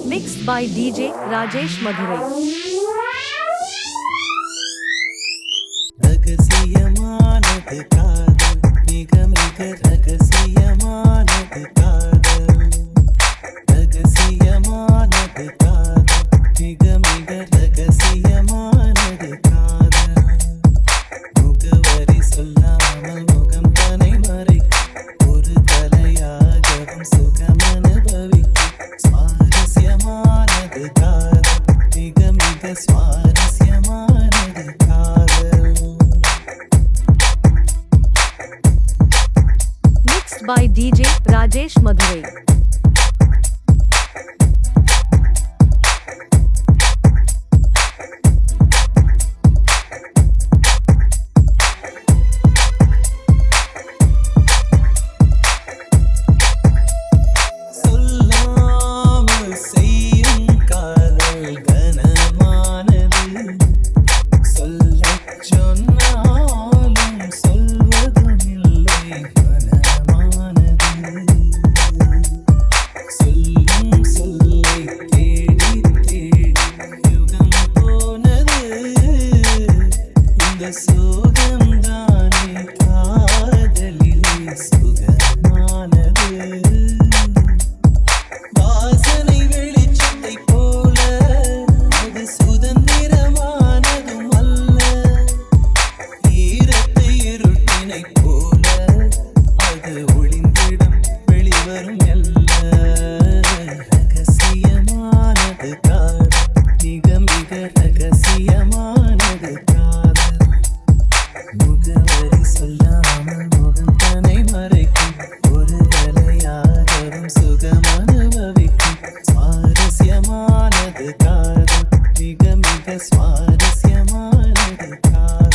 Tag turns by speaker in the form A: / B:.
A: Mixed by DJ Rajesh Madurai.
B: ரகசியமானது காதல் மிக மிக ரகசியமானது காதல் ரகசியமானது காதல் மிக மிக ரகசியமானது காதல் முகவரி சொல்லாமல் முகம் தனை மறைக்கும் ஒரு தலையாகவும் சுகம் அனுபவிக்கும் சுவாரஸ்யமானது காதல் மிக மிக சுவாரஸ்யமானது காதல்
A: Mixed by DJ Rajesh Madurai.
B: சொல்லாமல் செய்யும் காதல் கனமானது சொல்லச் சொன்னாலும் சொல்வதுமில்லை மனமானது சொல்லும் சொல்லை தேடி தேடி யுகம் போனது இந்த சோகம்தானே காதலிலே சுகமானது வாசனை வெளிச்சத்தை போல அது சுதந்திரமானதும் அல்ல ஈரத்தை இருட்டினை போல அது ஒளிந்திடும் வெளிவரும் அல்ல ரகசியமானது காதல் மிக மிக ரகசியமானது காதல் முகவரி சொல்லாமல் முகம் தனை மறைக்கும் ஒரு தலையாகவும் சுகம் அனுபவிக்கும் சுவாரஸ்யமானது காதல் மிக மிக சுவாரஸ்யமானது காதல்